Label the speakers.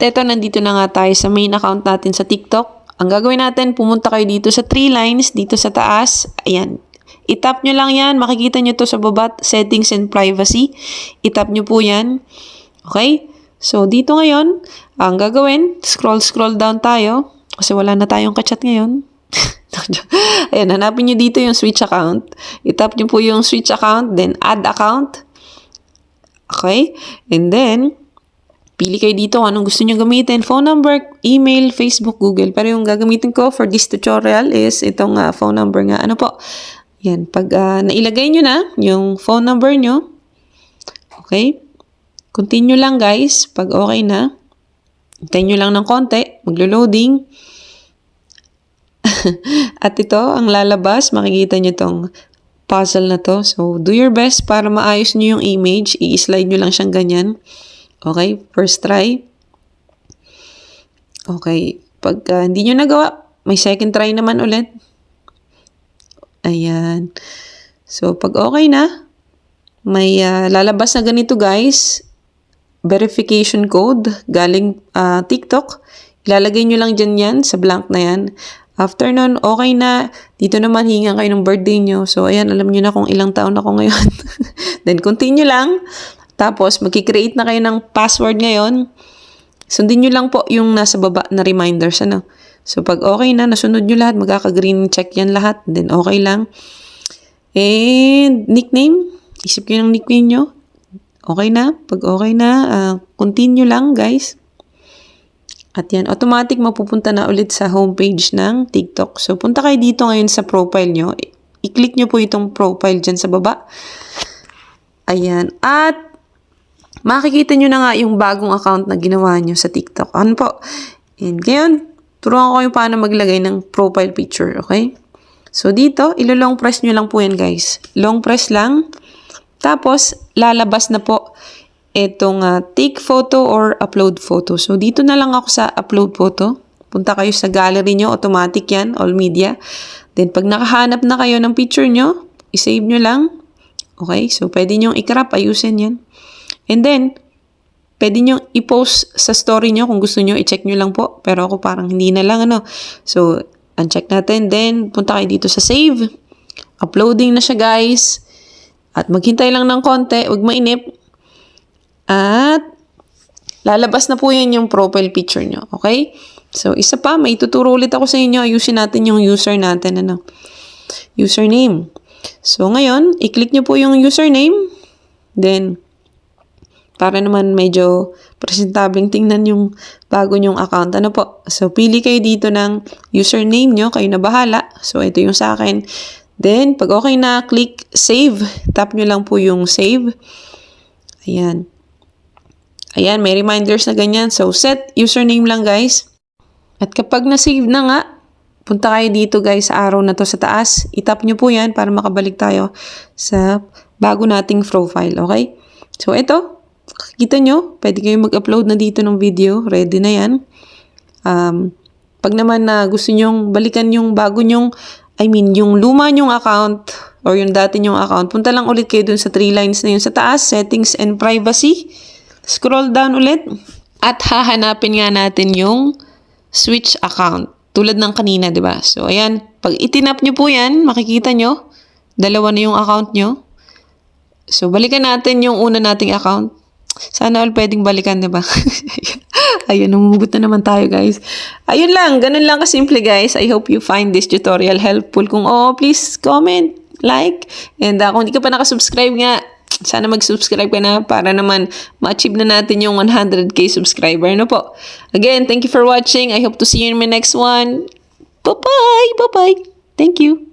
Speaker 1: Eto, nandito na nga tayo sa main account natin sa TikTok. Ang gagawin natin, pumunta kayo dito sa 3 lines, dito sa taas. Ayan. I-tap nyo lang yan. Makikita nyo to sa baba, settings and privacy. I-tap nyo po yan. Okay? So, dito ngayon, ang gagawin, scroll down tayo. Kasi wala na tayong kachat ngayon. Ayan, hanapin nyo dito yung switch account. I-tap nyo po yung switch account, then add account. Okay? And then, pili kayo dito kung anong gusto nyo gamitin. Phone number, email, Facebook, Google. Pero yung gagamitin ko for this tutorial is itong phone number nga. Ano po? Yan. Pag nailagay nyo na yung phone number nyo, okay? Continue lang guys. Pag okay na, hintayin nyo lang ng konti. Maglo-loading. At ito, ang lalabas, makikita nyo tong puzzle na to. So, do your best para maayos nyo yung image. I-slide nyo lang siyang ganyan. Okay, first try. Okay, pag hindi nyo nagawa, may second try naman ulit. Ayan. So, pag okay na, may lalabas na ganito guys. Verification code galing TikTok. Ilalagay nyo lang dyan yan, sa blank na yan. After nun, okay na. Dito naman, hingan kayo ng birthday nyo. So, ayan, alam nyo na kung ilang taon ako ngayon. Then, continue lang. Tapos, magkikreate na kayo ng password ngayon. Sundin nyo lang po yung nasa baba na reminders. Ano? So, pag okay na, nasunod nyo lahat, magkaka-green check yan lahat. Then, okay lang. And, nickname. Isip kayo ng nickname nyo. Okay na. Pag okay na, continue lang, guys. At yan, automatic mapupunta na ulit sa homepage ng TikTok. So, punta kayo dito ngayon sa profile nyo. I-click nyo po itong profile dyan sa baba. Ayan. At, makikita nyo na nga yung bagong account na ginawa nyo sa TikTok. Ano po? And ngayon, turuan ko kayo paano maglagay ng profile picture, okay? So, dito, ilo-long press nyo lang po yan, guys. Long press lang. Tapos, lalabas na po itong take photo or upload photo. So, dito na lang ako sa upload photo. Punta kayo sa gallery nyo. Automatic yan, all media. Then, pag nakahanap na kayo ng picture nyo, isave nyo lang. Okay? So, pwede nyo i-crop, ayusin yan. And then, pwede nyo i-post sa story nyo kung gusto nyo, i-check nyo lang po. Pero ako parang hindi na lang, ano. So, uncheck natin. Then, punta kayo dito sa save. Uploading na siya, guys. At maghintay lang ng konti. Huwag mainip. At, lalabas na po yan yung profile picture nyo. Okay? So, isa pa, may tuturo ulit ako sa inyo. Ayusin natin yung user natin, ano. Username. So, ngayon, i-click nyo po yung username. Then, para naman medyo presentabling tingnan yung bago nyong account. Ano po? So, pili kayo dito ng username nyo. Kayo na bahala. So, ito yung sa akin. Then, pag okay na, click save. Tap nyo lang po yung save. Ayan. Ayan, may reminders na ganyan. So, set username lang, guys. At kapag na-save na nga, punta kayo dito, guys, sa arrow na to sa taas. I-tap nyo po yan para makabalik tayo sa bago nating profile. Okay? So, ito. Kita nyo, pwede kayo mag-upload na dito ng video. Ready na yan. Pag naman na gusto nyong balikan yung bago nyong, yung luma nyong account or yung dati nyong account, punta lang ulit kayo dun sa 3 lines na yun sa taas, settings and privacy. Scroll down ulit. At hahanapin nga natin yung switch account. Tulad ng kanina, di ba? So, ayan. Pag itinap nyo po yan, makikita nyo, dalawa na yung account nyo. So, balikan natin yung una nating account. Sana all pwedeng balikan, diba? Ayun, umugot na naman tayo, guys. Ayun lang, ganun lang kasimple, guys. I hope you find this tutorial helpful. Kung please comment, like, and kung hindi ka pa nakasubscribe nga, sana mag-subscribe ka na para naman ma-achieve na natin yung 100k subscriber. Ano po? Again, thank you for watching. I hope to see you in my next one. Bye-bye! Bye-bye! Thank you!